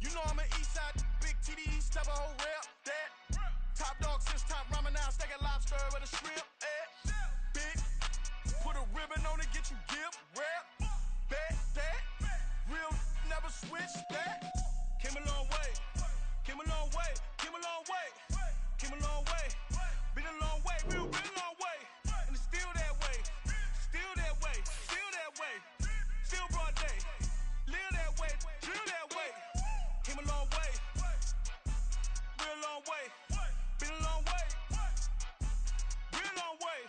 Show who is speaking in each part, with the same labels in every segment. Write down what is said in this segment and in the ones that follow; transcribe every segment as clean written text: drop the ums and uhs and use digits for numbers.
Speaker 1: You know I'm an east side, big TDE, step a whole rep, that. Top dog, since top ramen now, steak and lobster with a shrimp, big, put a ribbon on it, get you gift, rep, bet, that. Real never switch, that. Came a long way, came a long way, came a long way, came a long way. Been a long way, real been a long way. And it's still that way, still that way, still that way. Still broad day, live that way, drill that way. Came a long way, real long way. Been a long way, real long way.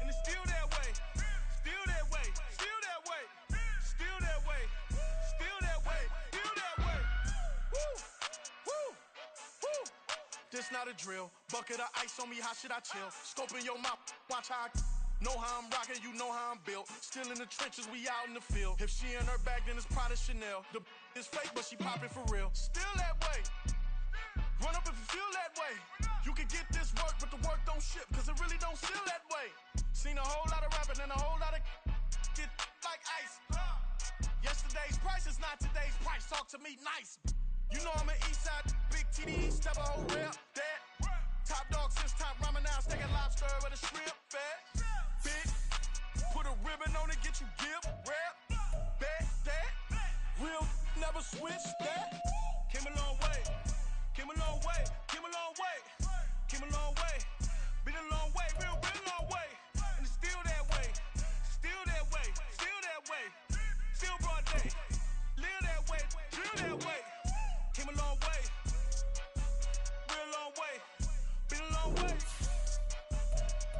Speaker 1: And it's still that way, still that way, still that way, still that way, still that way, still that way. Woo, woo, woo. This not a drill. Bucket of ice on me, how should I chill? Scope in your mouth, watch how I know how I'm rocking, you know how I'm built. Still in the trenches, we out in the field. If she in her bag, then it's Prada Chanel. The is fake, but she popping for real. Still that way. Run up if you feel that way. You can get this work, but the work don't ship, cause it really don't feel that way. Seen a whole lot of rapping and a whole lot of get like ice. Yesterday's price is not today's price. Talk to me nice. You know I'm an east side, big TDE, step a whole rep, that. Top dog, since top ramen now, steak and lobster with a shrimp, fat. Big, put a ribbon on it, get you gift, rep, bet, that. Real never switch, that. Came a long way, came a long way, came a long way, came a long way. Been a long way, real been a long way. And it's still that way, still that way, still that way. Still broad day, live that way, drill that way. Came a long way, real long way. Been a long way,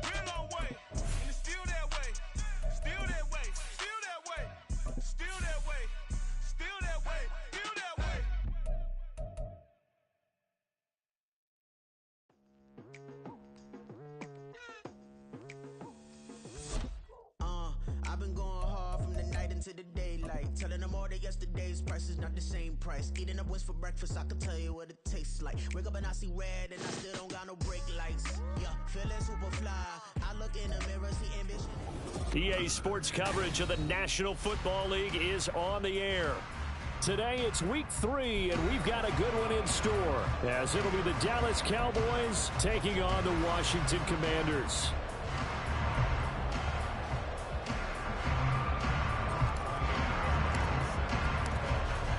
Speaker 1: real long way. And it's still that way, still that way, still that way, still that way, still that way, still that way.
Speaker 2: I've been going hard from the night into the daylight, telling them all that yesterday's price is not the same price. Eating up wings for breakfast, I can tell you what it tastes like. Wake up and I see red and I still don't got no brake lights. Yeah, feeling super fly. I look in the mirror, see ambition.
Speaker 3: EA Sports coverage of the National Football League is on the air. Today it's week 3, and we've got a good one in store, as it'll be the Dallas Cowboys taking on the Washington Commanders.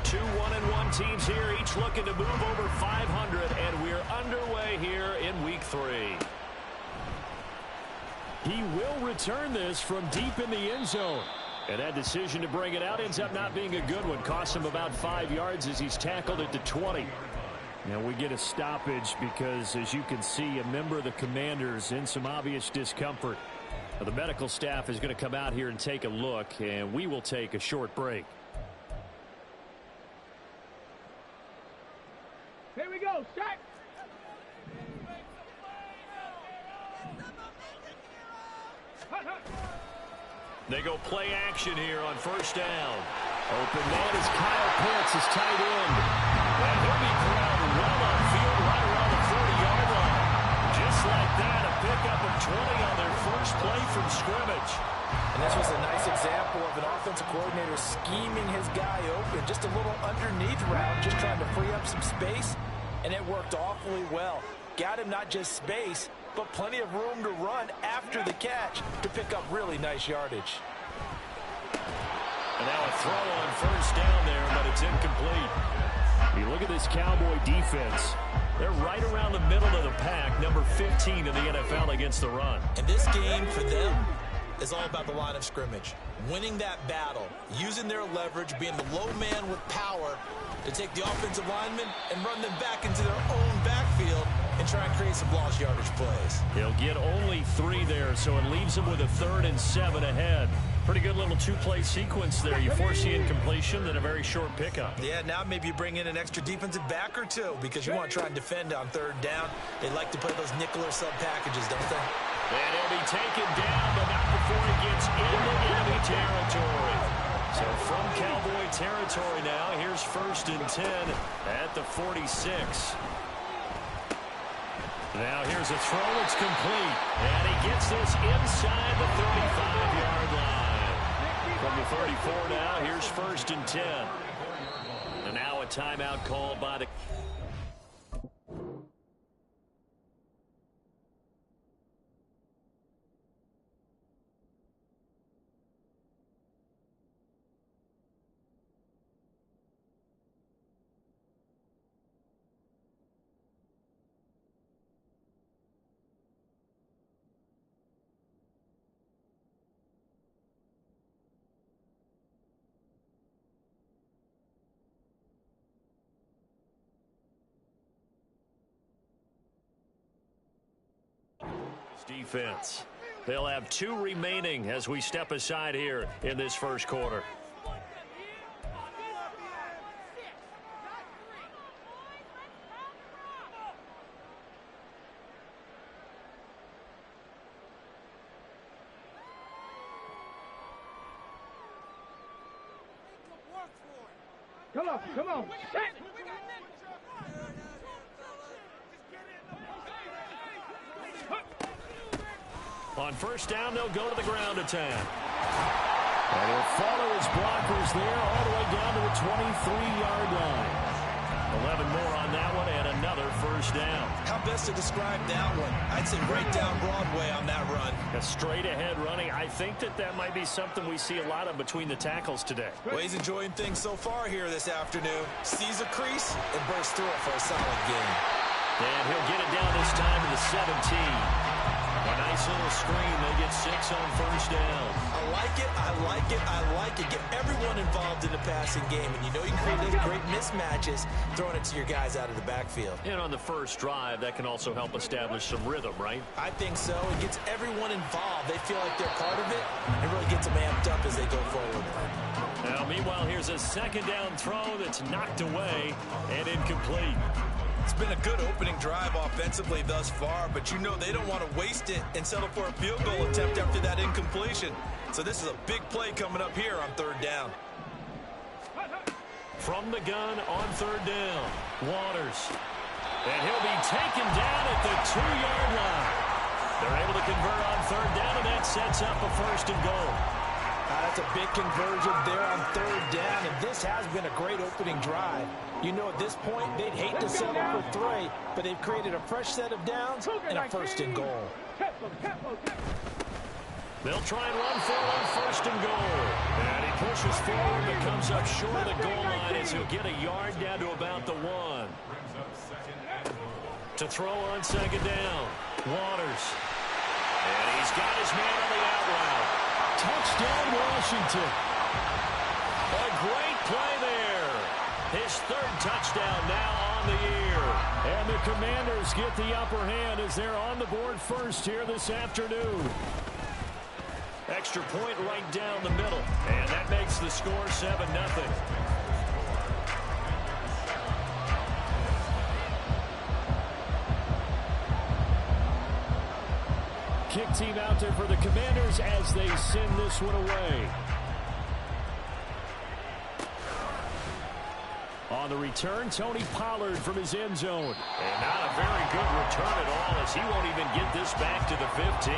Speaker 3: Two 1-1 teams here, each looking to move over 500, and we're underway here in week 3. He will return this from deep in the end zone. And that decision to bring it out ends up not being a good one. Costs him about 5 yards as he's tackled it to 20. Now we get a stoppage because, as you can see, a member of the Commanders in some obvious discomfort. Now, the medical staff is going to come out here and take a look, and we will take a short break.
Speaker 4: Here we go, start.
Speaker 3: They go play action here on first down. Open man is Kyle Pitts, his tight end. And he'll be corralled well upfield right around the 40-yard line. Just like that, a pickup of 20 on their first play from scrimmage.
Speaker 5: And this was a nice example of an offensive coordinator scheming his guy open. Just a little underneath route, just trying to free up some space. And it worked awfully well. Got him not just space, but plenty of room to run after the catch to pick up really nice yardage.
Speaker 3: And now a throw on first down there, but it's incomplete. You look at this Cowboy defense. They're right around the middle of the pack, number 15 in the NFL against the run.
Speaker 6: And this game for them is all about the line of scrimmage. Winning that battle, using their leverage, being the low man with power to take the offensive linemen and run them back into their own backfield and try and create some lost yardage plays.
Speaker 3: He'll get only 3 there, so it leaves him with a 3rd and 7 ahead. Pretty good little 2-play sequence there. You force the incompletion, then a very short pickup.
Speaker 6: Yeah, now maybe you bring in an extra defensive back or 2 because you want to try and defend on 3rd down. They like to play those nickel or sub packages, don't they?
Speaker 3: And he'll be taken down, but not before he gets into enemy territory. So from Cowboy territory now, here's 1st and 10 at the 46. Now here's a throw, it's complete. And he gets this inside the 35-yard line. From the 34 now, here's 1st and 10. And now a timeout called by the... defense. They'll have 2 remaining as we step aside here in this first quarter.
Speaker 4: Come on, come on.
Speaker 3: On first down, they'll go to the ground attack. And he'll follow his blockers there all the way down to the 23-yard line. 11 more on that one and another first down.
Speaker 6: How best to describe that one? I'd say right down Broadway on that run.
Speaker 3: A straight-ahead running. I think that might be something we see a lot of between the tackles today.
Speaker 6: Well, he's enjoying things so far here this afternoon. Sees a crease and bursts through it for a solid gain.
Speaker 3: And he'll get it down this time to the 17. A nice little screen. They get 6 on first down.
Speaker 6: I like it, I like it, I like it. Get everyone involved in the passing game. And you know you can create those great mismatches throwing it to your guys out of the backfield.
Speaker 3: And on the first drive, that can also help establish some rhythm, right?
Speaker 6: I think so. It gets everyone involved. They feel like they're part of it. It really gets them amped up as they go forward.
Speaker 3: Now, meanwhile, here's a second down throw that's knocked away and incomplete.
Speaker 6: It's been a good opening drive offensively thus far, but you know they don't want to waste it and settle for a field goal attempt after that incompletion. So this is a big play coming up here on third down.
Speaker 3: From the gun on third down, Waters. And he'll be taken down at the 2-yard line. They're able to convert on third down, and that sets up a first and goal.
Speaker 5: That's a big conversion there on third down, and this has been a great opening drive. You know, at this point, they'd hate to settle for 3, but they've created a fresh set of downs and a first and goal.
Speaker 3: They'll try and run for on first and goal. And he pushes forward, but comes up short of the goal line as he'll get a yard down to about the 1. To throw on second down, Waters. And he's got his man on the out route. Touchdown, Washington. A great play there. His 3rd touchdown now on the year. And the Commanders get the upper hand as they're on the board first here this afternoon. Extra point right down the middle. And that makes the score 7-0. Kick team out there for the Commanders as they send this one away. On the return, Tony Pollard from his end zone. And not a very good return at all as he won't even get this back to the 15.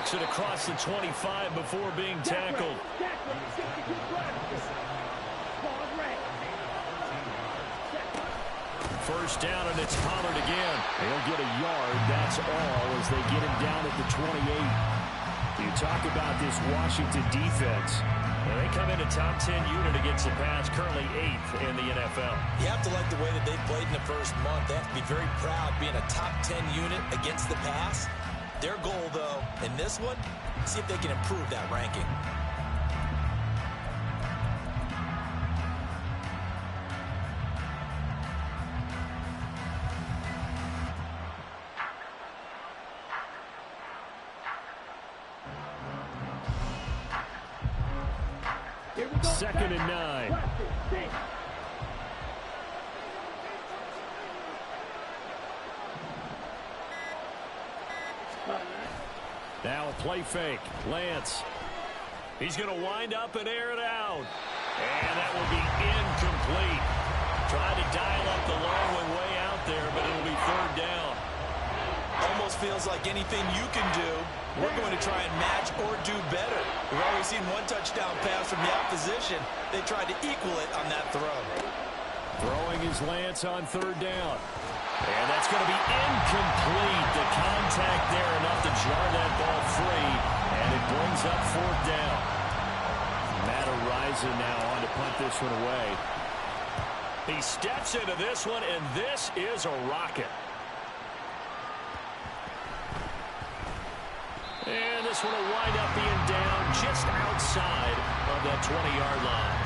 Speaker 3: It across the 25 before being tackled. First down, and it's Pollard again. He'll get a yard. That's all as they get him down at the 28. You talk about this Washington defense. Well, they come in a top 10 unit against the pass, currently 8th in the NFL.
Speaker 6: You have to like the way that they played in the first month. They have to be very proud being a top 10 unit against the pass. Their goal, though, in this one, see if they can improve that ranking.
Speaker 3: Second and 9. Now a play fake. Lance. He's going to wind up and air it out. And that will be incomplete. Tried to dial up the long one way out there, but it'll be third down.
Speaker 6: Almost feels like anything you can do, we're going to try and match or do better. We've already seen one touchdown pass from the opposition. They tried to equal it on that throw.
Speaker 3: Throwing his Lance on third down. And that's going to be incomplete. The contact there enough to jar that ball free. And it brings up fourth down. Matt Araiza now on to punt this one away. He steps into this one, and this is a rocket. And this one will wind up being down just outside of that 20-yard line.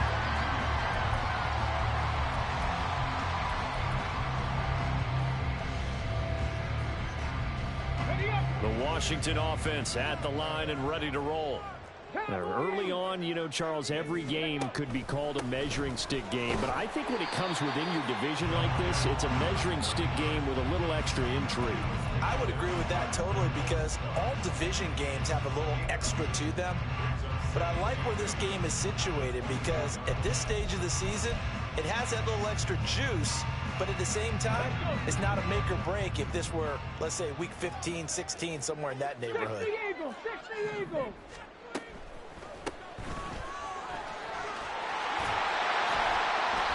Speaker 3: The Washington offense at the line and ready to roll. Now, early on, you know, Charles, every game could be called a measuring stick game, but I think when it comes within your division like this, it's a measuring stick game with a little extra intrigue.
Speaker 6: I would agree with that totally, because all division games have a little extra to them. But I like where this game is situated, because at this stage of the season, it has that little extra juice, but at the same time, it's not a make or break if this were, let's say, week 15, 16, somewhere in that neighborhood.
Speaker 4: 60 Eagles, 60 Eagles.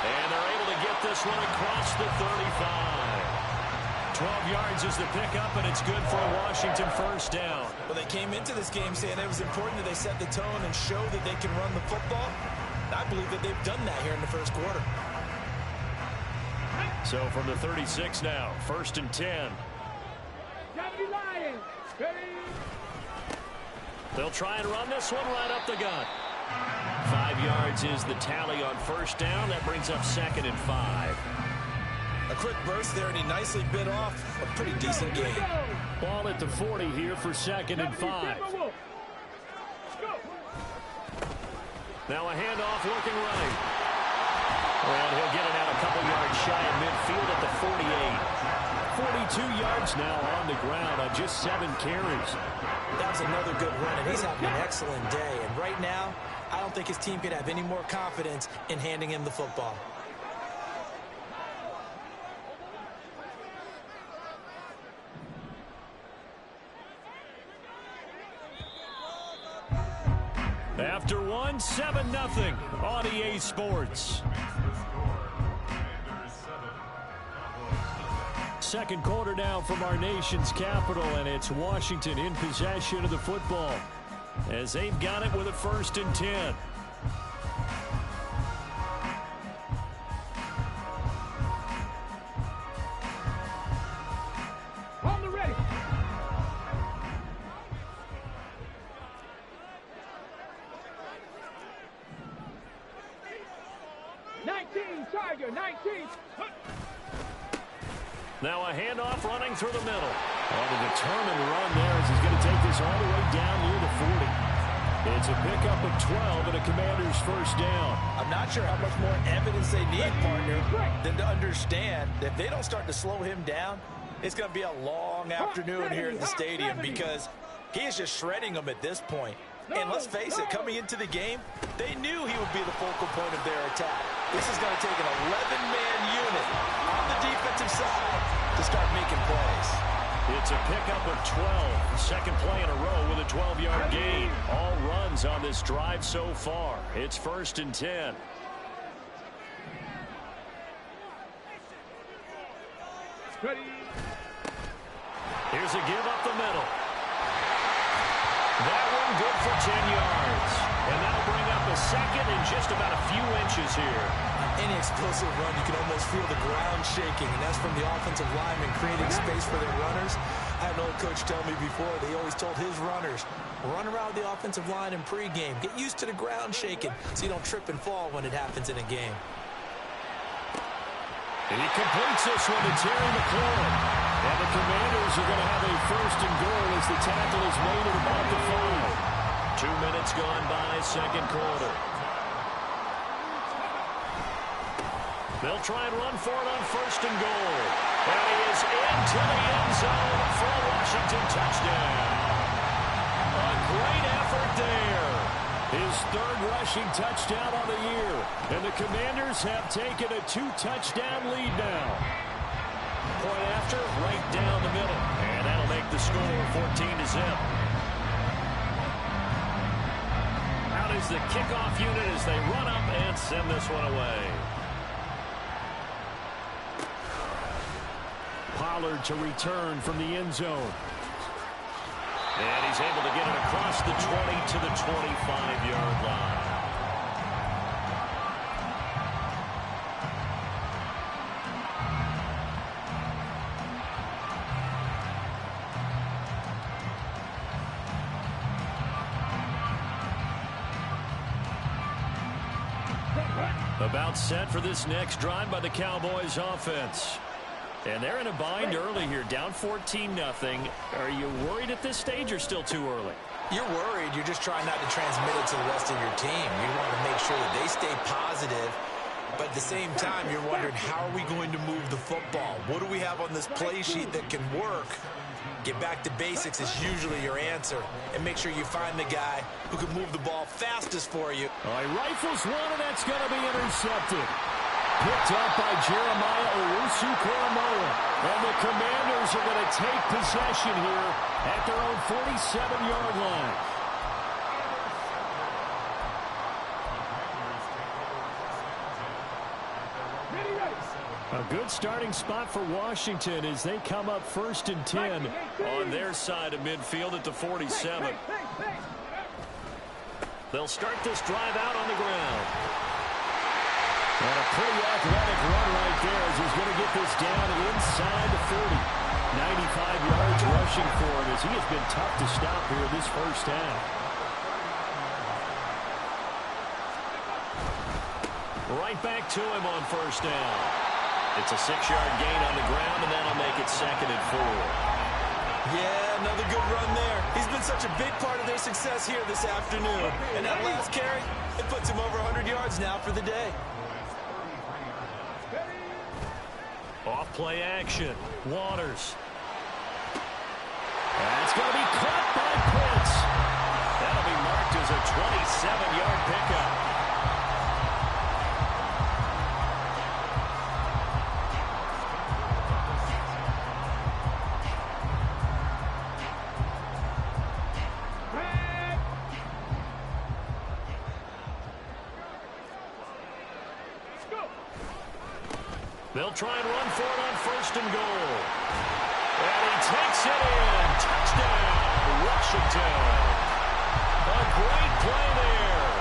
Speaker 3: And they're able to get this one across the 35. 12 yards is the pickup, and it's good for a Washington first down.
Speaker 6: Well, they came into this game saying it was important that they set the tone and show that they can run the football. I believe that they've done that here in the first quarter.
Speaker 3: So from the 36 now, first and 10. They'll try and run this one right up the gut. 5 yards is the tally on first down. That brings up second and 5.
Speaker 6: A quick burst there, and he nicely bit off a pretty decent gain.
Speaker 3: Ball at the 40 here for second and 5. Now a handoff looking right. And he'll get it out a couple yards shy of midfield at the 48. 42 yards now on the ground on just 7 carries.
Speaker 6: That was another good run, and he's having an excellent day. And right now, I don't think his team can have any more confidence in handing him the football.
Speaker 3: After one, 7-0 on EA Sports. Second quarter now from our nation's capital, and it's Washington in possession of the football as they've got it with a first and 10.
Speaker 4: On the ready. Tiger, 19.
Speaker 3: Now a handoff running through the middle. And a determined run there as he's going to take this all the way down near the 40. It's a pickup of 12 and a Commander's first down.
Speaker 6: I'm not sure how much more evidence they need, partner, than to understand that if they don't start to slow him down, it's going to be a long afternoon here at the stadium, because he is just shredding them at this point. And let's face it, coming into the game, they knew he would be the focal point of their attack. This is going to take an 11-man unit on the defensive side to start making plays.
Speaker 3: It's a pickup of 12. Second play in a row with a 12-yard gain. All runs on this drive so far. It's first and 10. Here's a give up the middle. That one good for 10 yards. And that'll bring up a second and just about a few inches here.
Speaker 6: Any explosive run, you can almost feel the ground shaking, and that's from the offensive lineman creating space for their runners. I had an old coach tell me before, they always told his runners, run around the offensive line in pregame. Get used to the ground shaking so you don't trip and fall when it happens in a game.
Speaker 3: And he completes this one to Terry McLaurin. And the Commanders are going to have a first and goal as the tackle is made at about the 5. 2 minutes gone by, second quarter. They'll try and run for it on first and goal. And he is into the end zone for a Washington touchdown. third rushing touchdown on the year. And the Commanders have taken a 2-touchdown lead now. Point after, right down the middle. And that'll make the score 14-0. Out is the kickoff unit as they run up and send this one away. Pollard to return from the end zone. And he's able to get it across the 20 to the 25-yard line. About set for this next drive by the Cowboys offense. And they're in a bind early here, down 14-0. Are you worried at this stage or still too early?
Speaker 5: You're worried. You're just trying not to transmit it to the rest of your team. You want to make sure that they stay positive. But at the same time, you're wondering, how are we going to move the football? What do we have on this play sheet that can work? Get back to basics is usually your answer. And make sure you find the guy who can move the ball fastest for you.
Speaker 3: All right, rifles one, and that's going to be intercepted. Picked up by Jeremiah Owusu-Koramoah. And the Commanders are going to take possession here at their own 47-yard line. A good starting spot for Washington as they come up 1st and 10 on their side of midfield at the 47. They'll start this drive out on the ground. And a pretty athletic run right there as he's going to get this down inside the 40. 95 yards rushing for him as he has been tough to stop here this first half. Right back to him on 1st down. It's a 6-yard gain on the ground, and that'll make it 2nd and 4.
Speaker 6: Yeah, another good run there. He's been such a big part of their success here this afternoon. And that last carry, it puts him over 100 yards now for the day.
Speaker 3: Off play action. Waters. That's going to be caught by Pitts. That'll be marked as a 27-yard pickup. They'll try and run for it on 1st and goal. And he takes it in. Touchdown, Washington. A great play there.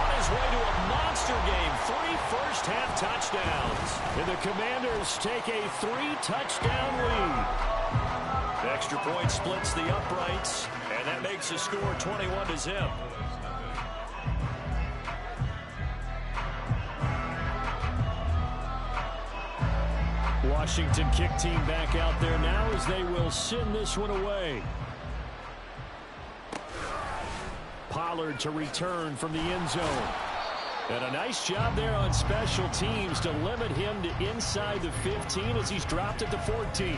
Speaker 3: On his way to a monster game. 3 first-half touchdowns. And the Commanders take a 3-touchdown lead. Extra point splits the uprights. And that makes the score 21-0. Washington kick team back out there now as they will send this one away. Pollard to return from the end zone. And a nice job there on special teams to limit him to inside the 15 as he's dropped at the 14.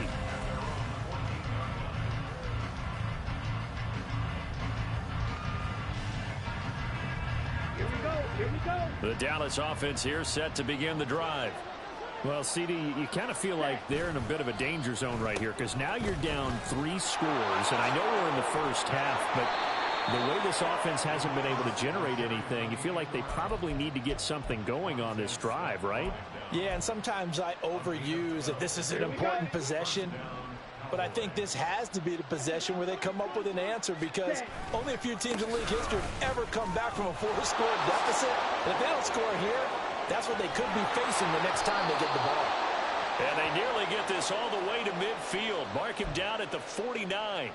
Speaker 4: Here we go.
Speaker 3: The Dallas offense here set to begin the drive. Well, CD, you kind of feel like they're in a bit of a danger zone right here because now you're down 3 scores, and I know we're in the first half, but the way this offense hasn't been able to generate anything, you feel like they probably need to get something going on this drive, right?
Speaker 5: Yeah, and sometimes I overuse that this is an important possession. But I think this has to be the possession where they come up with an answer because only a few teams in league history have ever come back from a 4-score deficit. And if they don't score here, that's what they could be facing the next time they get the ball.
Speaker 3: And they nearly get this all the way to midfield. Mark him down at the 49.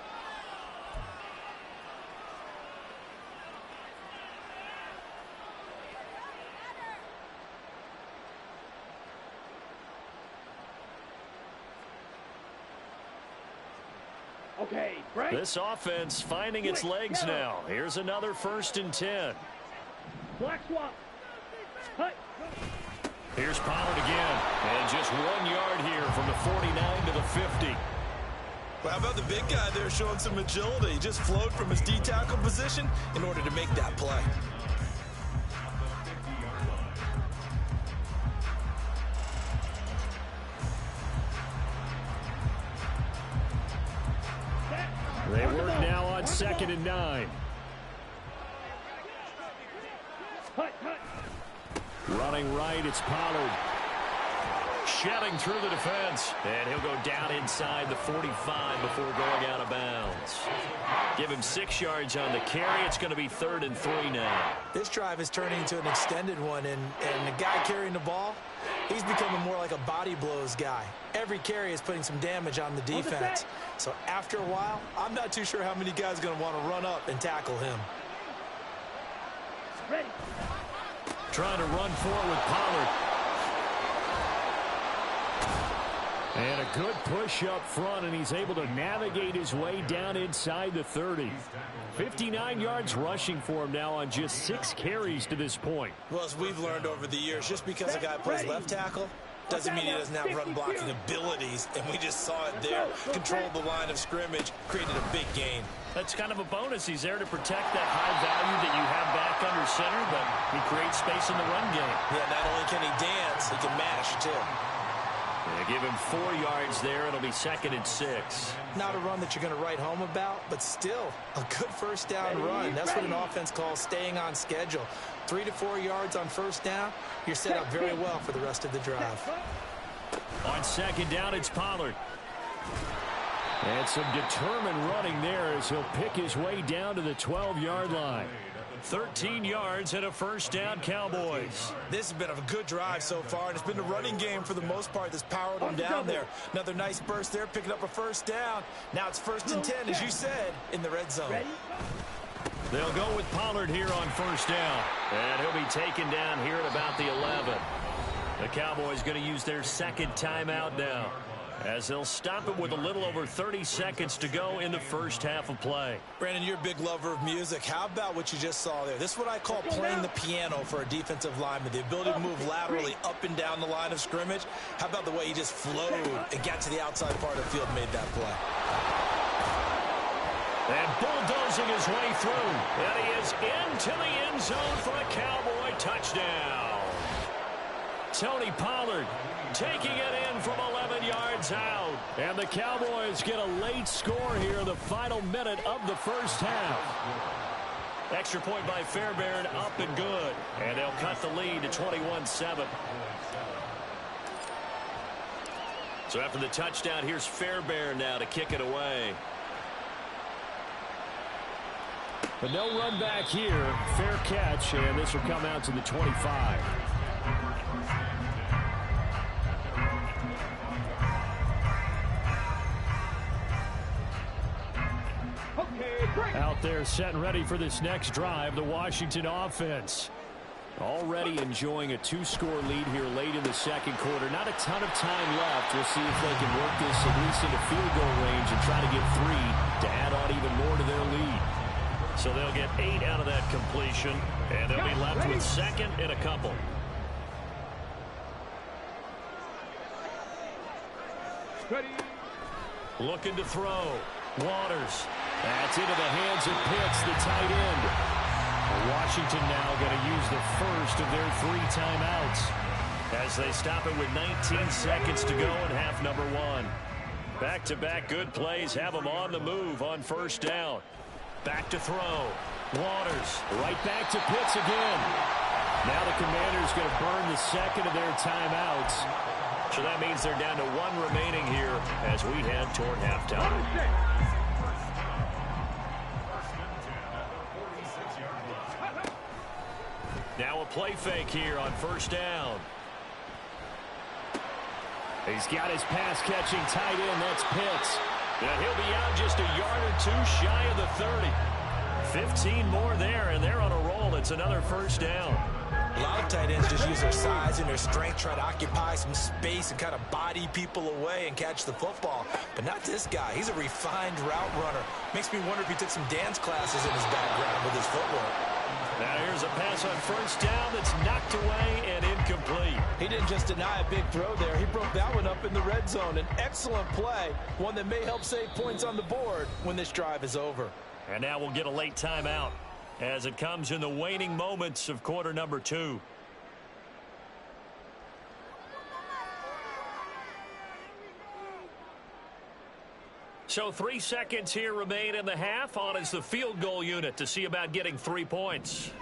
Speaker 4: Okay, break.
Speaker 3: This offense finding its legs now. Here's another 1st and 10.
Speaker 4: Black swap. Hut.
Speaker 3: Here's Pollard again. And just 1 yard here from the 49 to the 50.
Speaker 6: Well, how about the big guy there showing some agility? He just flowed from his D-tackle position in order to make that play.
Speaker 3: They work now on 2nd and 9. Running right, it's Pollard. Shelling through the defense. And he'll go down inside the 45 before going out of bounds. Give him 6 yards on the carry. It's going to be 3rd and 3 now.
Speaker 5: This drive is turning into an extended one, and the guy carrying the ball, he's becoming more like a body blows guy. Every carry is putting some damage on the defense. So after a while, I'm not too sure how many guys are going to want to run up and tackle him.
Speaker 4: Ready.
Speaker 3: Trying to run forward with Pollard. And a good push up front, and he's able to navigate his way down inside the 30. 59 yards rushing for him now on just 6 carries to this point.
Speaker 6: Well, as we've learned over the years, just because a guy plays left tackle doesn't mean he doesn't have run blocking abilities, and we just saw it there. Controlled the line of scrimmage, created a big gain.
Speaker 3: That's kind of a bonus. He's there to protect that high value that you have back under center, but he creates space in the run game.
Speaker 6: Yeah, not only can he dance, he can mash, too.
Speaker 3: They give him 4 yards there. It'll be 2nd and 6.
Speaker 5: Not a run that you're going to write home about, but still a good first down run. That's what an offense calls staying on schedule. 3 to 4 yards on first down, you're set up very well for the rest of the drive.
Speaker 3: On 2nd down, it's Pollard. And some determined running there as he'll pick his way down to the 12-yard line. 13 yards and a first down, Cowboys.
Speaker 6: This has been a good drive so far, and it's been the running game for the most part that's powered them down there. Another nice burst there, picking up a first down. Now it's 1st and 10, as you said, in the red zone.
Speaker 3: They'll go with Pollard here on first down. And he'll be taken down here at about the 11. The Cowboys going to use their 2nd timeout now, as they'll stop it with a little over 30 seconds to go in the first half of play.
Speaker 6: Brandon, you're a big lover of music. How about what you just saw there? This is what I call playing the piano for a defensive lineman, the ability to move laterally up and down the line of scrimmage. How about the way he just flowed and got to the outside part of the field and made that play?
Speaker 3: And bulldozing his way through. And he is into the end zone for a Cowboy touchdown. Tony Pollard taking it in from 11 yards out. And the Cowboys get a late score here in the final minute of the first half. Extra point by Fairbairn, up and good. And they'll cut the lead to 21-7. So after the touchdown, here's Fairbairn now to kick it away. But no run back here. Fair catch, and this will come out to the 25. Out there set and ready for this next drive, the Washington offense. Already enjoying a 2-score lead here late in the second quarter. Not a ton of time left. We'll see if they can work this at least into field goal range and try to get 3 to add on even more to their lead. So they'll get 8 out of that completion, and they'll be left with 2nd and a couple. Looking to throw. Waters. That's into the hands of Pitts, the tight end. Washington now going to use the first of their 3 timeouts as they stop it with 19 seconds to go in half number 1. Back-to-back good plays have them on the move on first down. Back to throw. Waters right back to Pitts again. Now the Commanders going to burn the 2nd of their timeouts. So that means they're down to 1 remaining here as we head toward halftime. Now a play fake here on first down. He's got his pass-catching tight end. That's Pitts. And he'll be out just a yard or 2 shy of the 30. 15 more there, and they're on a roll. It's another first down.
Speaker 6: A lot of tight ends just use their size and their strength, try to occupy some space and kind of body people away and catch the football. But not this guy. He's a refined route runner. Makes me wonder if he took some dance classes in his background with his footwork.
Speaker 3: Now here's a pass on first down that's knocked away and incomplete.
Speaker 5: He didn't just deny a big throw there. He broke that one up in the red zone. An excellent play, one that may help save points on the board when this drive is over.
Speaker 3: And now we'll get a late timeout as it comes in the waning moments of quarter number 2. So 3 seconds here remain in the half. On is the field goal unit to see about getting 3 points.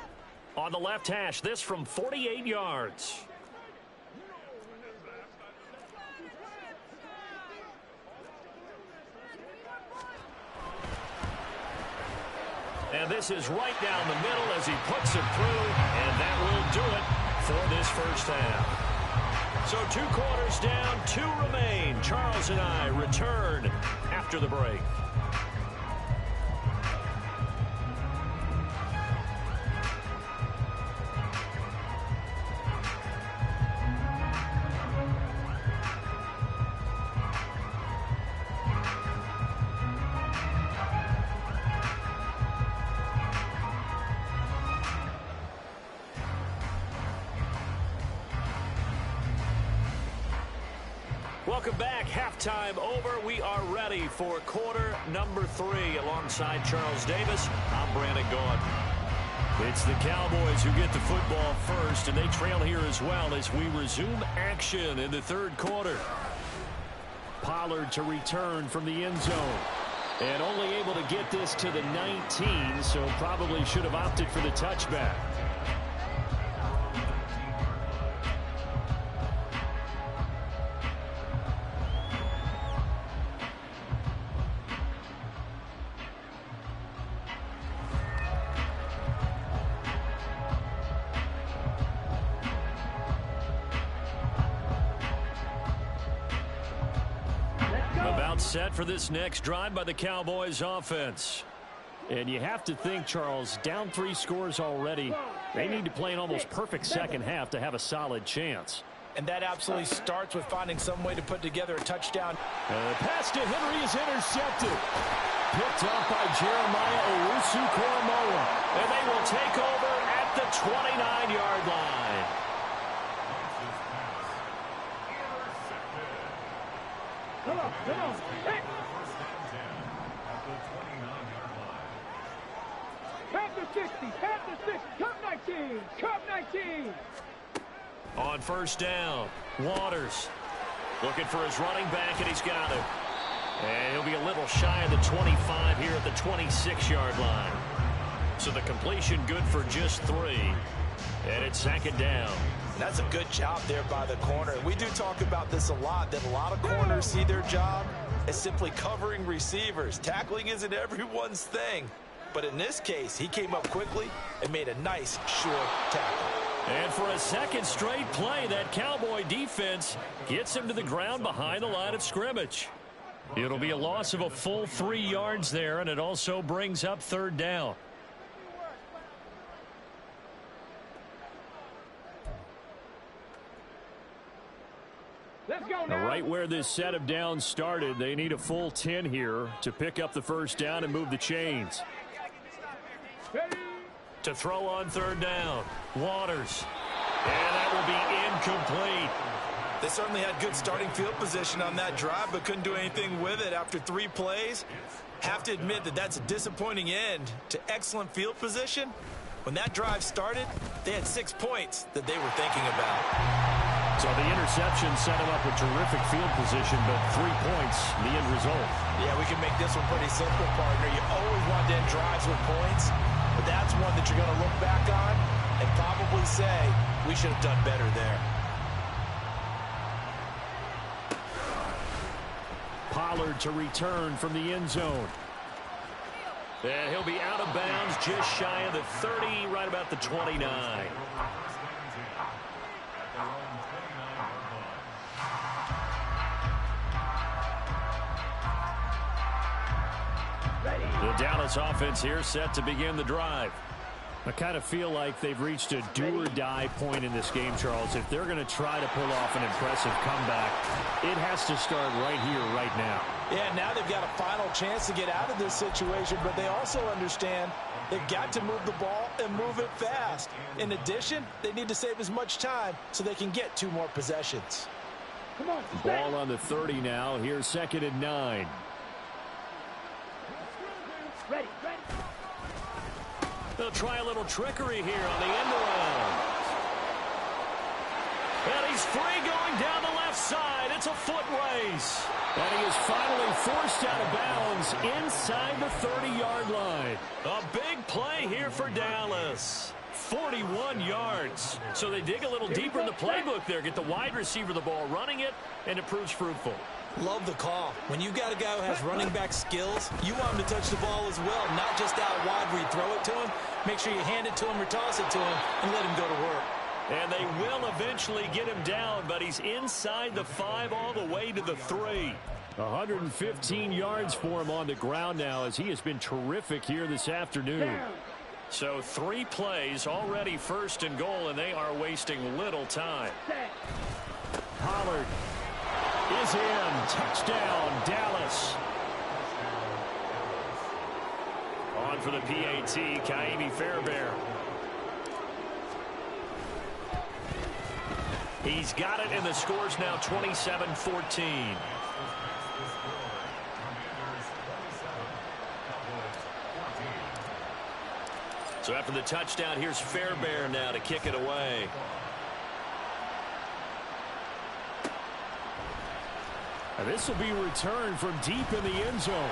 Speaker 3: On the left hash, this from 48 yards. And this is right down the middle as he puts it through, and that will do it for this first half. So 2 quarters down, 2 remain. Charles and I return after the break. Welcome back. Halftime over. We are ready for quarter number 3 alongside Charles Davis. I'm Brandon Gaud. It's the Cowboys who get the football first, and they trail here as well as we resume action in the third quarter. Pollard to return from the end zone. And only able to get this to the 19, so probably should have opted for the touchback. Set for this next drive by the Cowboys offense. And you have to think, Charles, down 3 scores already. They need to play an almost perfect second half to have a solid chance.
Speaker 5: And that absolutely starts with finding some way to put together a touchdown.
Speaker 3: The pass to Henry is intercepted. Picked up by Jeremiah Owusu-Koramoah. And they will take over at the 29-yard line.
Speaker 4: Come on, come on. Hey. Count the 60, count the 60, count 19, count 19.
Speaker 3: On first down, Waters looking for his running back, and he's got it. And he'll be a little shy of the 25 here at the 26-yard line. So the completion good for just 3. And it's second down.
Speaker 5: That's a good job there by the corner. We do talk about this a lot, that a lot of corners see their job as simply covering receivers. Tackling isn't everyone's thing. But in this case, he came up quickly and made a nice short tackle.
Speaker 3: And for a second straight play, that Cowboy defense gets him to the ground behind the line of scrimmage. It'll be a loss of a full 3 yards there, and it also brings up third down.
Speaker 4: Let's go now.
Speaker 3: Right where this set of downs started, they need a full 10 here to pick up the first down and move the chains.
Speaker 4: Ready.
Speaker 3: To throw on third down, Waters. And that will be incomplete.
Speaker 5: They certainly had good starting field position on that drive, but couldn't do anything with it after 3 plays. Have to admit that that's a disappointing end to excellent field position. When that drive started, they had 6 points that they were thinking about.
Speaker 3: So the interception set him up with terrific field position, but 3 points, the end result.
Speaker 5: Yeah, we can make this one pretty simple, partner. You always want to end drives with points, but that's one that you're going to look back on and probably say, we should have done better there.
Speaker 3: Pollard to return from the end zone. And he'll be out of bounds just shy of the 30, right about the 29. The Dallas offense here set to begin the drive. I kind of feel like they've reached a do-or-die point in this game, Charles. If they're going to try to pull off an impressive comeback, it has to start right here, right now.
Speaker 5: Yeah, now they've got a final chance to get out of this situation, but they also understand they've got to move the ball and move it fast. In addition, they need to save as much time so they can get 2 more possessions.
Speaker 4: Come on,
Speaker 3: Ball on the 30 now. Here's 2nd and 9.
Speaker 4: ready, ready.
Speaker 3: They'll try a little trickery here on the end around. And he's free going down the left side. It's a foot race. And he is finally forced out of bounds inside the 30-yard line. A big play here for Dallas. 41 yards. So they dig a little deeper in the playbook there, get the wide receiver the ball, running it, and it proves fruitful.
Speaker 6: Love the call. When you got a guy who has running back skills, you want him to touch the ball as well, not just out wide where you throw it to him. Make sure you hand it to him or toss it to him and let him go to work.
Speaker 3: And they will eventually get him down, but he's inside the 5 all the way to the 3. 115 yards for him on the ground now as he has been terrific here this afternoon. So 3 plays, already first and goal, and they are wasting little time. Pollard is in. Touchdown, Dallas. On for the PAT, Kaimi Fairbairn. He's got it, and the score's now 27-14. So after the touchdown, here's Fairbairn now to kick it away. And this will be returned from deep in the end zone.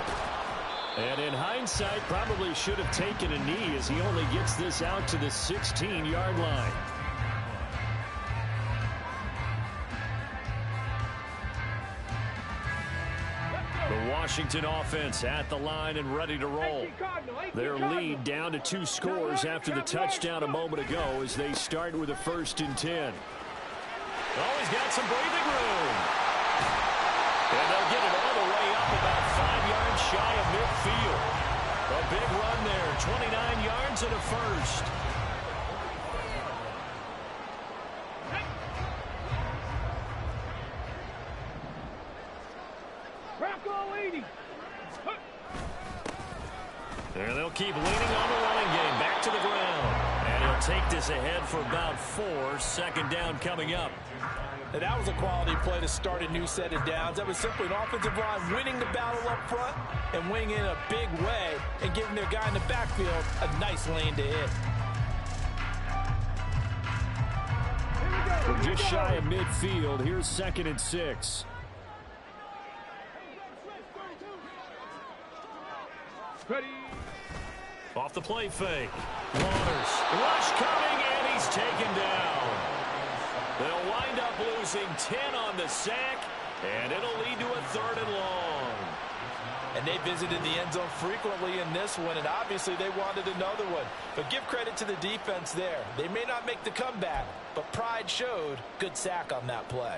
Speaker 3: And in hindsight, probably should have taken a knee as he only gets this out to the 16-yard line. The Washington offense at the line and ready to roll. Their lead down to 2 scores after the touchdown a moment ago as they start with a 1st and 10. Oh, he's got some breathing room. And they'll get it all the way up about 5 yards shy of midfield. A big run there, 29 yards and a first. And they'll keep leaning on the running game. Back to the ground. And he'll take this ahead for about 4. 2nd down coming up.
Speaker 5: And that was a quality play to start a new set of downs. That was simply an offensive line winning the battle up front and winning in a big way and giving their guy in the backfield a nice lane to hit.
Speaker 3: We're just shy of midfield. Here's 2nd and 6.
Speaker 4: Ready.
Speaker 3: Off the play fake. Waters. Rush coming, and he's taken down. They'll wind up losing 10 on the sack, and it'll lead to a 3rd and long.
Speaker 5: And they visited the end zone frequently in this one, and obviously they wanted another one. But give credit to the defense there. They may not make the comeback, but pride showed. Good sack on that play.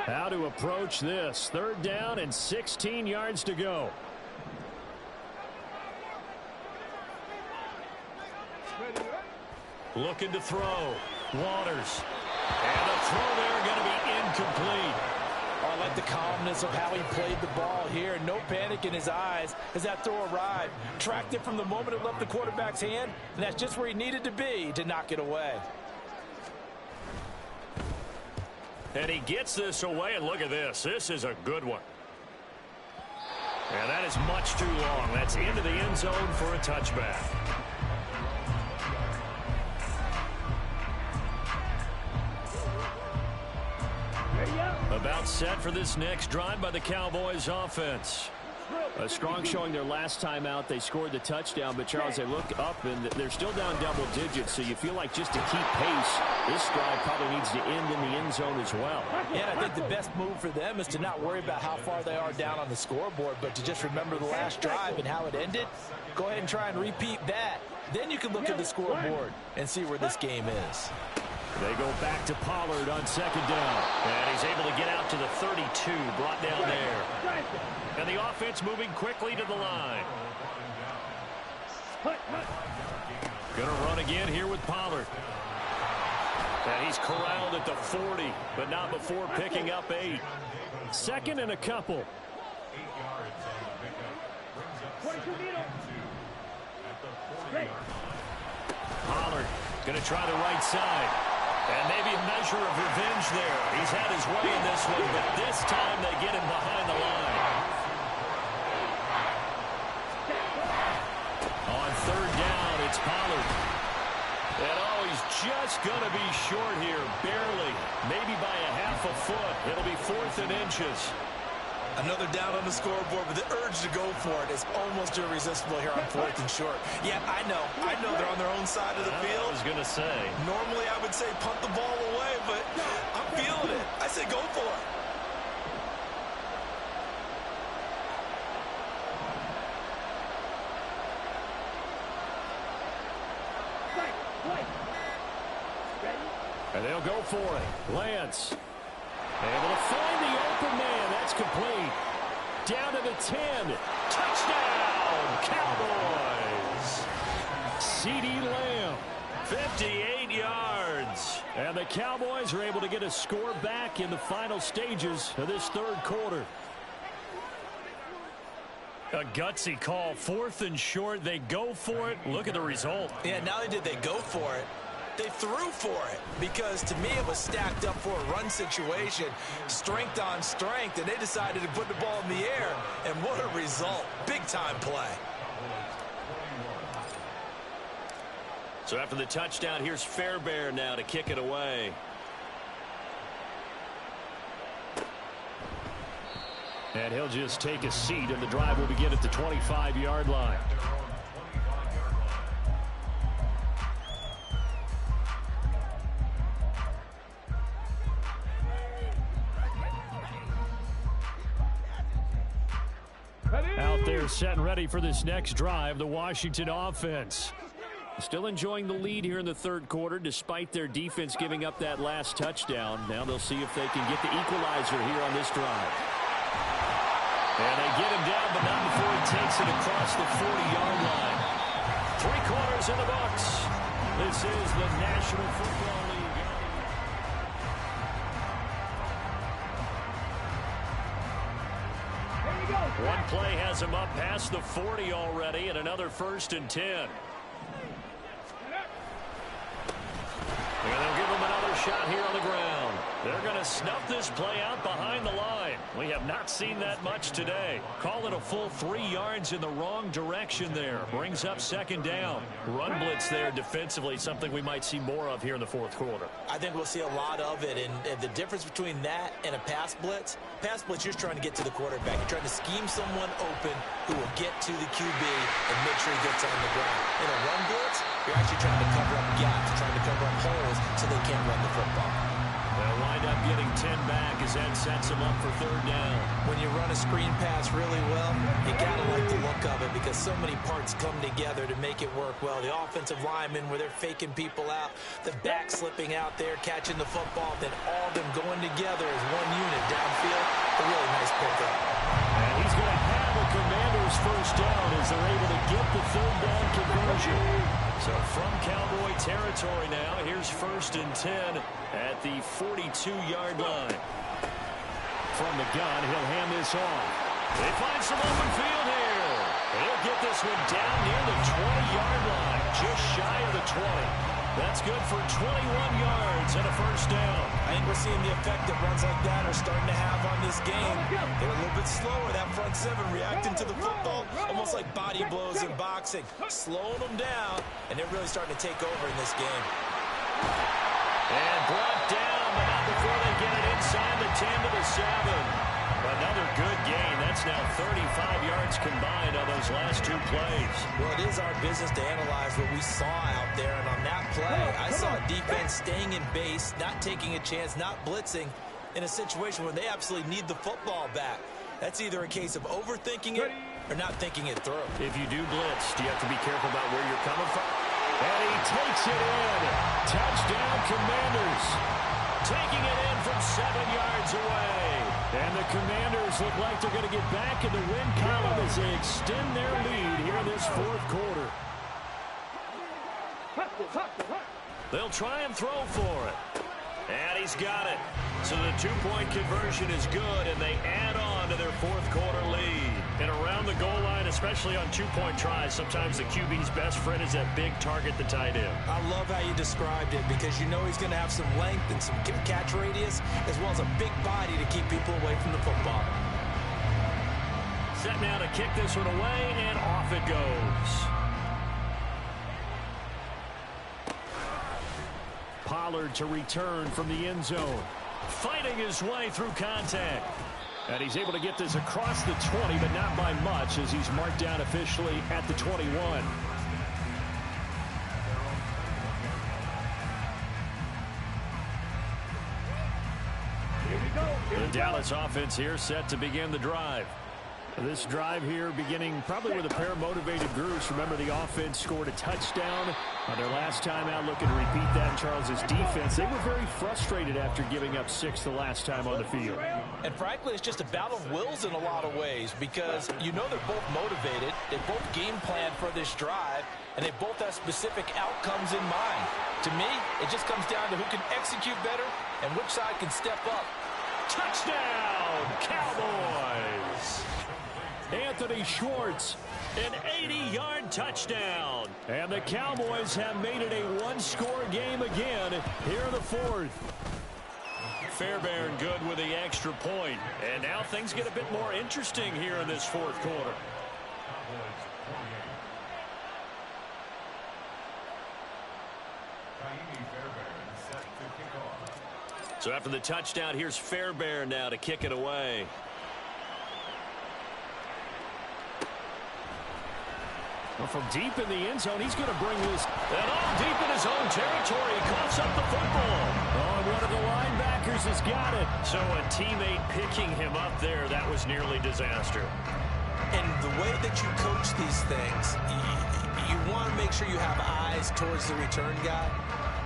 Speaker 3: How to approach this. 3rd down and 16 yards to go. Looking to throw. Waters. And a throw there going to be incomplete.
Speaker 5: Oh, I like the calmness of how he played the ball here. No panic in his eyes as that throw arrived. Tracked it from the moment it left the quarterback's hand, and that's just where he needed to be to knock it away.
Speaker 3: And he gets this away, and look at this. This is a good one. And that is much too long. That's into the end zone for a touchback. About set for this next drive by the Cowboys offense. A strong showing their last time out. They scored the touchdown, but Charles, they look up and they're still down double digits, so you feel like just to keep pace, this drive probably needs to end in the end zone as well.
Speaker 5: Yeah, and I think the best move for them is to not worry about how far they are down on the scoreboard, but to just remember the last drive and how it ended. Go ahead and try and repeat that. Then you can look at the scoreboard and see where this game is.
Speaker 3: They go back to Pollard on 2nd down. And he's able to get out to the 32, brought down there. And the offense moving quickly to the line. Going to run again here with Pollard. And he's corralled at the 40, but not before picking up 8. 2nd and a couple. Pollard going to try the right side. And maybe a measure of revenge there. He's had his way in this one, but this time they get him behind the line. On 3rd down, foot. It'll be 4th and inches.
Speaker 6: Another down on the scoreboard, but the urge to go for it is almost irresistible here on 4th and short. Yeah, I know they're on their own side of the field.
Speaker 3: I was going to say.
Speaker 6: Normally I would say punt the ball away, but I'm feeling it. I say go for it.
Speaker 3: And they'll go for it. Lance able to find the open man. That's complete. Down to the 10. Touchdown, Cowboys. CeeDee Lamb, 58 yards. And the Cowboys are able to get a score back in the final stages of this third quarter. A gutsy call. 4th and short. They go for it. Look at the result.
Speaker 6: Yeah, not only did they go for it, they threw for it, because to me it was stacked up for a run situation, strength on strength, and they decided to put the ball in the air, and what a result. Big-time play.
Speaker 3: So after the touchdown, here's Fairbairn now to kick it away. And he'll just take a seat, and the drive will begin at the 25-yard line. Out there set and ready for this next drive, the Washington offense. Still enjoying the lead here in the third quarter despite their defense giving up that last touchdown. Now they'll see if they can get the equalizer here on this drive. And they get him down, but not before he takes it across the 40-yard line. 3 quarters in the books. This is the National Football League. One play has him up past the 40 already, and another 1st and 10. And they'll give him another shot here on the ground. They're going to snuff this play out behind the line. We have not seen that much today. Call it a full 3 yards in the wrong direction there. Brings up 2nd down. Run blitz there defensively, something we might see more of here in the 4th quarter.
Speaker 6: I think we'll see a lot of it, and the difference between that and a pass blitz, you're just trying to get to the quarterback. You're trying to scheme someone open who will get to the QB and make sure he gets on the ground. In a run blitz, you're actually trying to cover up gaps, trying to cover up holes so they can't run the football.
Speaker 3: They'll wind up getting 10 back as that sets them up for 3rd down.
Speaker 6: When you run a screen pass really well, you gotta like the look of it because so many parts come together to make it work well. The offensive linemen where they're faking people out, the back slipping out there, catching the football, then all of them going together as one unit downfield. A really nice pickup.
Speaker 3: And he's going to have a Commanders 1st down as they're able to get the 3rd down conversion. So from Cowboy territory now, here's 1st and 10 at the 42-yard line. From the gun, he'll hand this off. They find some open field here. He'll get this one down near the 20-yard line, just shy of the 20. That's good for 21 yards and a 1st down.
Speaker 6: I think we're seeing the effect that runs like that are starting to have on this game. They're a little bit slower, that front 7, reacting to the football, almost like body blows in boxing, slowing them down, and they're really starting to take over in this game.
Speaker 3: And brought down, but not before they get it inside the 10 to the 7. Another good gain. That's now 35 yards combined on those last 2 plays.
Speaker 6: Well, it is our business to analyze what we saw out there, and on that play, I saw a defense staying in base, not taking a chance, not blitzing, in a situation where they absolutely need the football back. That's either a case of overthinking it or not thinking it through.
Speaker 3: If you do blitz, do you have to be careful about where you're coming from? And he takes it in. Touchdown, Commanders. Taking it in from 7 yards away. And the Commanders look like they're going to get back in the win column as they extend their lead here in this 4th quarter. They'll try and throw for it. And he's got it. So the 2-point conversion is good, and they add on to their 4th quarter lead. And around the goal line, especially on 2-point tries, sometimes the QB's best friend is that big target, the tight end.
Speaker 6: I love how you described it because you know he's going to have some length and some catch radius as well as a big body to keep people away from the football.
Speaker 3: Set now to kick this one away, and off it goes. Pollard to return from the end zone. fighting his way through contact. And he's able to get this across the 20, but not by much, as he's marked down officially at the 21. The Dallas offense here set to begin the drive. This drive here beginning probably with a pair of motivated groups. Remember, the offense scored a touchdown on their last time out, looking to repeat that in Charles's defense. They were very frustrated after giving up 6 the last time on the field.
Speaker 5: And frankly, it's just a battle of wills in a lot of ways, because you know they're both motivated. They both game plan for this drive, and they both have specific outcomes in mind. To me, it just comes down to who can execute better and which side can step up.
Speaker 3: Touchdown, Cowboys! Anthony Schwartz, an 80-yard touchdown. And the Cowboys have made it a one-score game again here in the fourth. Fairbairn good with the extra point. And now things get a bit more interesting here in this fourth quarter. So after the touchdown, here's Fairbairn now to kick it away. Well, from deep in the end zone, he's going to bring this. And all deep in his own territory. He coughs up the football. Oh, and one of the linebackers has got it. So a teammate picking him up there, that was nearly disaster.
Speaker 5: And the way that you coach these things, you want to make sure you have eyes towards the return guy,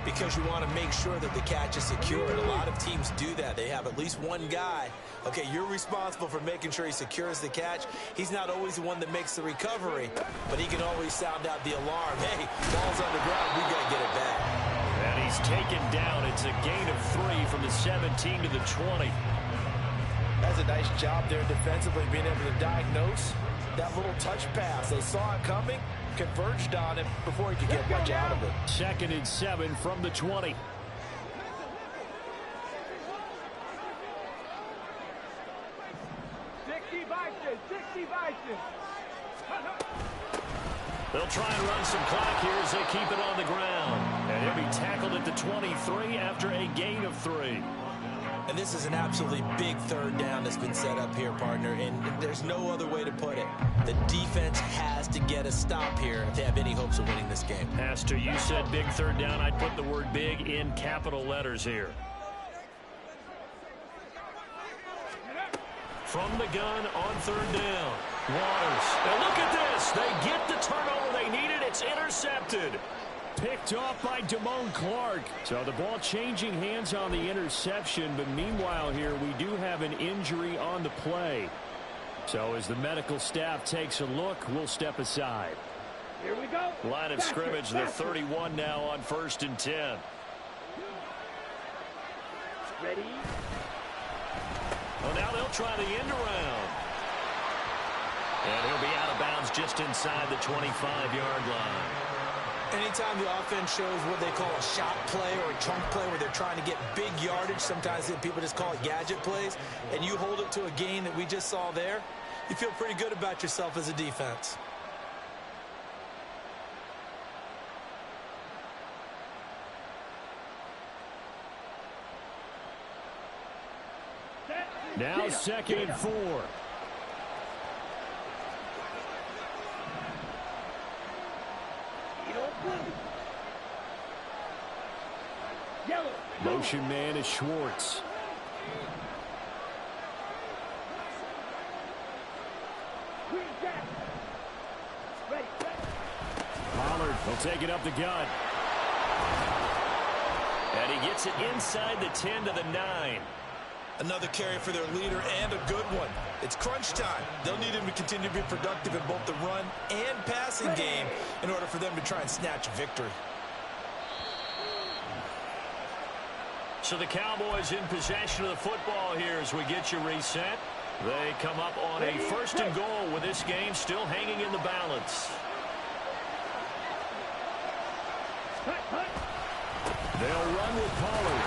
Speaker 5: because you want to make sure that the catch is secure. And a lot of teams do that. They have at least one guy. Okay, you're responsible for making sure he secures the catch. He's not always the one that makes the recovery, but he can always sound out the alarm. Hey, ball's on the ground. We got to get it back.
Speaker 3: And he's taken down. It's a gain of 3 from the 17 to the 20.
Speaker 5: That's a nice job there defensively, being able to diagnose that little touch pass. They saw it coming, converged on it before he could get much out of it.
Speaker 3: 2nd and 7 from the 20. They'll try and run some clock here as they keep it on the ground. And he'll be tackled at the 23 after a gain of 3.
Speaker 5: And this is an absolutely big third down that's been set up here, partner, and there's no other way to put it. The defense has to get a stop here if they have any hopes of winning this game.
Speaker 3: Pastor, you said big third down. I'd put the word big in capital letters here. From the gun on third down. Waters. Now look at this. They get the turnover they needed. It's intercepted. Picked off by Damone Clark. So the ball changing hands on the interception, but meanwhile here we do have an injury on the play. So as the medical staff takes a look, we'll step aside.
Speaker 4: Here we go.
Speaker 3: Line of scrimmage, the 31 now on 1st and 10.
Speaker 4: Ready?
Speaker 3: Well, now they'll try the end around. And he'll be out of bounds just inside the 25-yard line.
Speaker 5: Anytime the offense shows what they call a shot play or a chunk play where they're trying to get big yardage, sometimes people just call it gadget plays, and you hold it to a gain that we just saw there, you feel pretty good about yourself as a defense.
Speaker 3: Now 2nd and 4. Motion man is Schwartz. Pollard will take it up the gut. And he gets it inside the 10 to the 9.
Speaker 6: Another carry for their leader, and a good one. It's crunch time. They'll need him to continue to be productive in both the run and passing game in order for them to try and snatch a victory.
Speaker 3: So the Cowboys in possession of the football here as we get you reset. They come up on a 1st and goal with this game still hanging in the balance. They'll run with Pollard.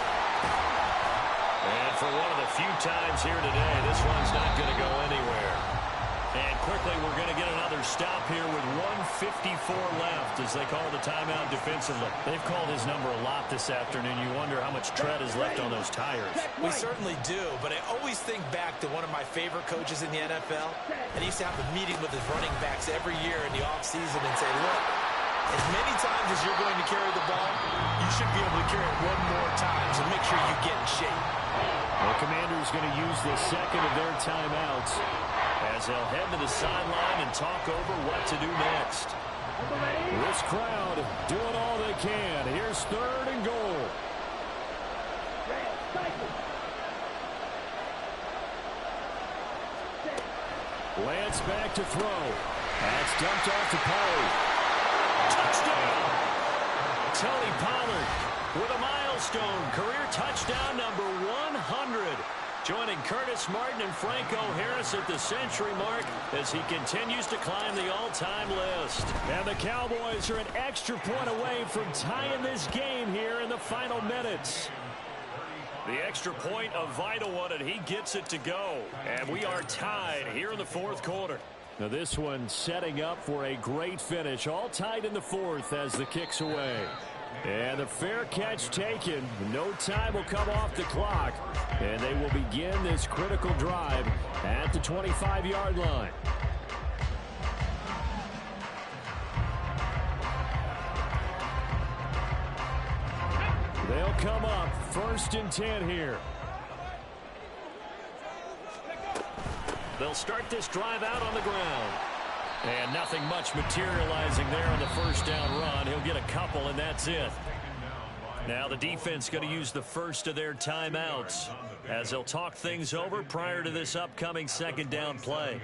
Speaker 3: And for one of the few times here today, this one's not going to go anywhere. And quickly, we're going to get another stop here with 1:54 left as as they call the timeout defensively. They've called his number a lot this afternoon. You wonder how much tread is left on those tires.
Speaker 5: We certainly do, but I always think back to one of my favorite coaches in the NFL, and he used to have a meeting with his running backs every year in the offseason and say, look, as many times as you're going to carry the ball, you should be able to carry it one more time, so make sure you get in shape.
Speaker 3: The Commanders going to use the second of their timeouts as they'll head to the sideline and talk over what to do next. This crowd doing all they can. Here's 3rd and goal. Lance back to throw. That's dumped off to Pollard. Touchdown! Tony Pollard with a milestone career touchdown number 100. Joining Curtis Martin and Franco Harris at the century mark as he continues to climb the all-time list. And the Cowboys are an extra point away from tying this game here in the final minutes. The extra point, a vital one, and he gets it to go. And we are tied here in the 4th quarter. Now this one setting up for a great finish. All tied in the 4th as the kick's away. And the fair catch taken. No time will come off the clock. And they will begin this critical drive at the 25-yard line. They'll come up 1st and 10 here. They'll start this drive out on the ground. And nothing much materializing there on the first down run. He'll get a couple, and that's it. Now the defense going to use the first of their timeouts as they'll talk things over prior to this upcoming 2nd down play.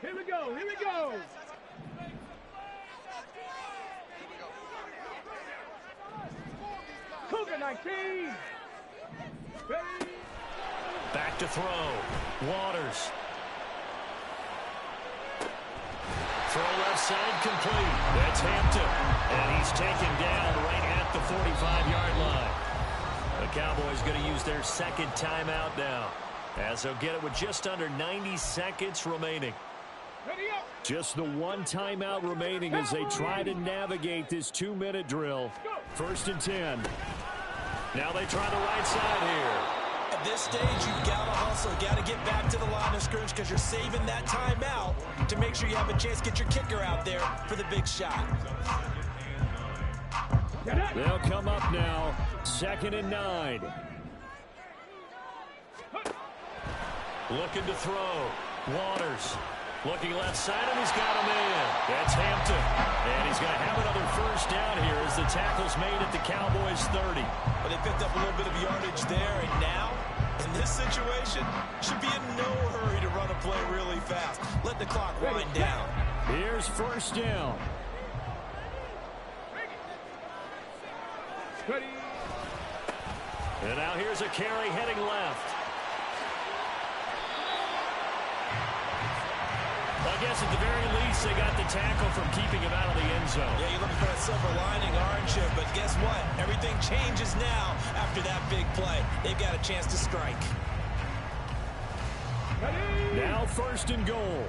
Speaker 4: Here we go, here we go. Cougar 19.
Speaker 3: Back to throw. Waters. Throw left side complete. That's Hampton. And he's taken down right at the 45-yard line. The Cowboys going to use their 2nd timeout now as they'll get it with just under 90 seconds remaining. Just the 1 timeout remaining as they try to navigate this 2-minute drill. 1st and 10. Now they try the right side here.
Speaker 5: At this stage, you've got to hustle. Got to get back to the line of scrimmage because you're saving that timeout to make sure you have a chance to get your kicker out there for the big shot.
Speaker 3: They'll come up now. 2nd and 9. Looking to throw. Waters. Looking left side, and he's got him in. That's Hampton. And he's going to have another first down here as the tackle's made at the Cowboys 30.
Speaker 5: But they picked up a little bit of yardage there, and now, in this situation, should be in no hurry to run a play really fast. Let the clock wind down.
Speaker 3: Here's 1st down. And now here's a carry heading left. I guess at the very least, they got the tackle from keeping him out of the end zone.
Speaker 5: Yeah, you're looking for that silver lining, aren't you? But guess what? Everything changes now after that big play. They've got a chance to strike.
Speaker 3: Now 1st and goal.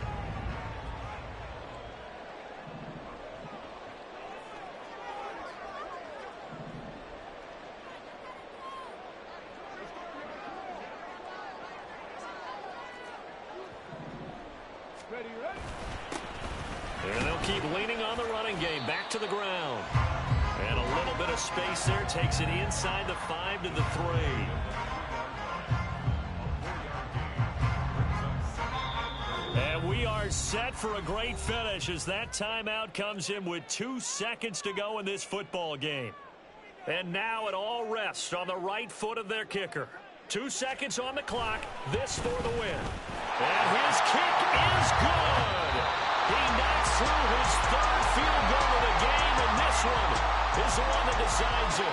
Speaker 3: And they'll keep leaning on the running game. Back to the ground. And a little bit of space there. Takes it inside the 5 to the 3. And we are set for a great finish as that timeout comes in with 2 seconds to go in this football game. And now it all rests on the right foot of their kicker. 2 seconds on the clock. This for the win. And his kick is good. He knocks through his 3rd field goal of the game, and this one is the one that decides it.